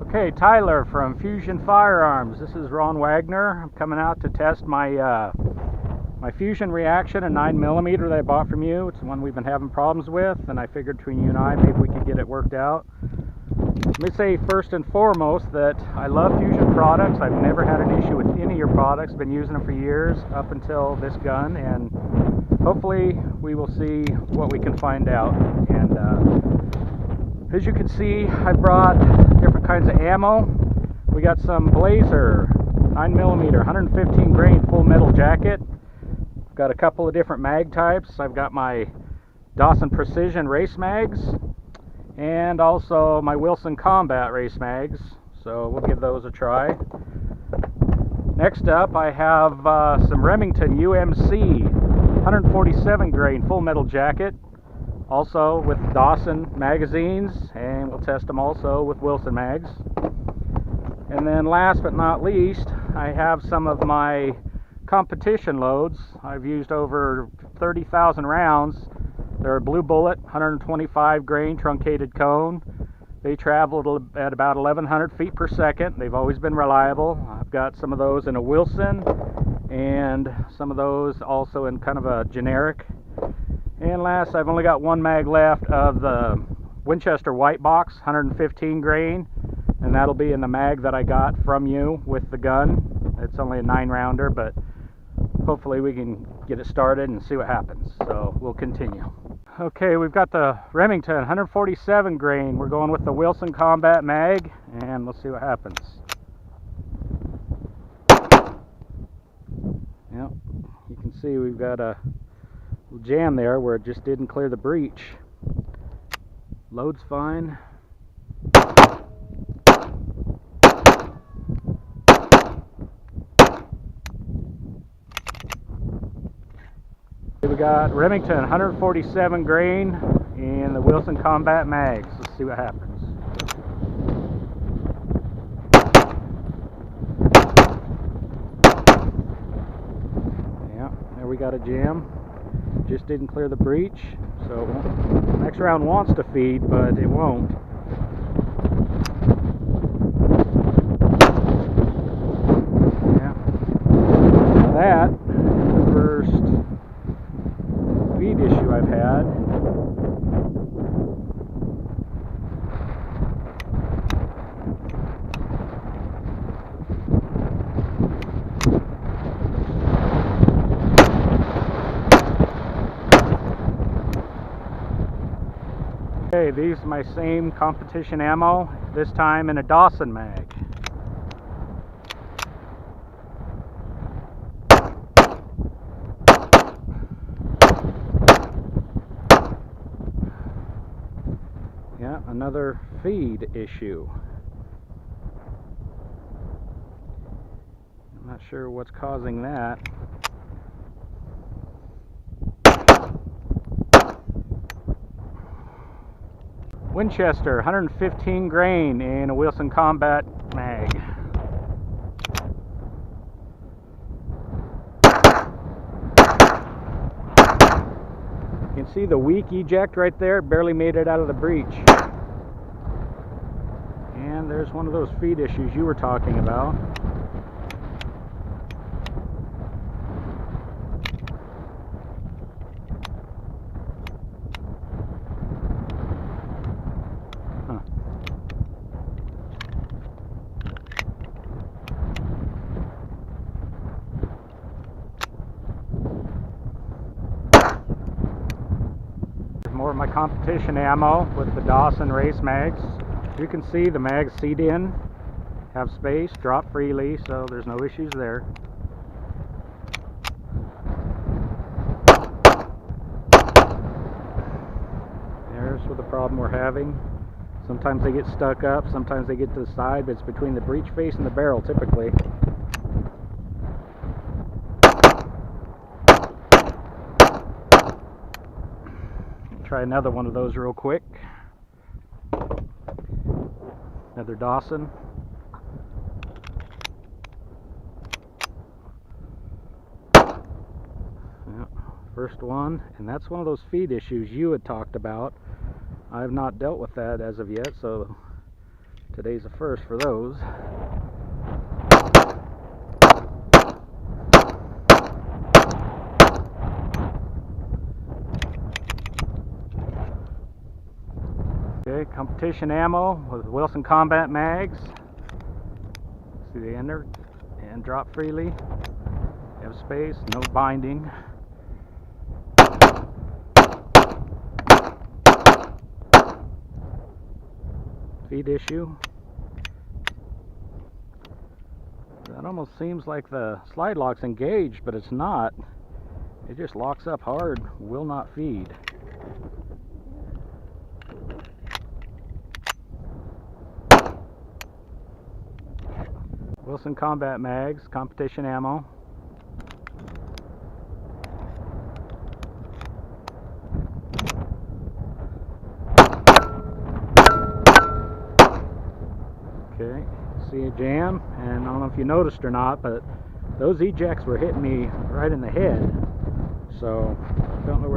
Okay, Tyler from Fusion Firearms. This is Ron Wagner. I'm coming out to test my my Fusion Reaction, a 9mm that I bought from you. It's the one we've been having problems with, and I figured between you and I, maybe we could get it worked out. Let me say first and foremost that I love Fusion products. I've never had an issue with any of your products. Been using them for years up until this gun, and hopefully we will see what we can find out. And as you can see, I brought different kinds of ammo. We got some Blazer 9mm 115 grain full metal jacket. Got a couple of different mag types. I've got my Dawson Precision race mags and also my Wilson Combat race mags, so we'll give those a try. Next up, I have some Remington UMC 147 grain full metal jacket, also with Dawson magazines, and we'll test them also with Wilson mags. And then last but not least, I have some of my competition loads. I've used over 30,000 rounds. They're Blue Bullet 125 grain truncated cone. They travel at about 1,100 feet per second. They've always been reliable. I've got some of those in a Wilson and some of those also in kind of a generic. And last, I've only got one mag left of the Winchester White Box 115 grain, and that'll be in the mag that I got from you with the gun. It's only a 9-rounder, but hopefully we can get it started and see what happens. So we'll continue. Okay, we've got the Remington 147 grain. We're going with the Wilson Combat mag, and we'll see what happens. Yep, you can see we've got a jam there where it just didn't clear the breech. Loads fine. We got Remington 147 grain and the Wilson Combat mags. Let's see what happens. Yeah, there we got a jam. Just didn't clear the breech, so next round wants to feed, but it won't. Yeah, that is the first feed issue I've had. Okay, these are my same competition ammo, this time in a Dawson mag. Yeah, another feed issue. I'm not sure what's causing that. Winchester 115 grain in a Wilson Combat mag. You can see the weak eject right there, barely made it out of the breech. And there's one of those feed issues you were talking about. More of my competition ammo with the Dawson race mags. You can see the mags seat in, have space, drop freely, so there's no issues there. There's what the problem we're having. Sometimes they get stuck up, sometimes they get to the side, but it's between the breech face and the barrel typically. Try another one of those real quick. Another Dawson. Yeah, first one, and that's one of those feed issues you had talked about. I have not dealt with that as of yet, so Today's a first for those. Okay, competition ammo with Wilson Combat mags. See, they enter and drop freely. Have space, no binding. Feed issue. That almost seems like the slide lock's engaged, but it's not. It just locks up hard, will not feed. Wilson Combat mags, competition ammo. Okay, see a jam, and I don't know if you noticed or not, but those ejects were hitting me right in the head. So, don't know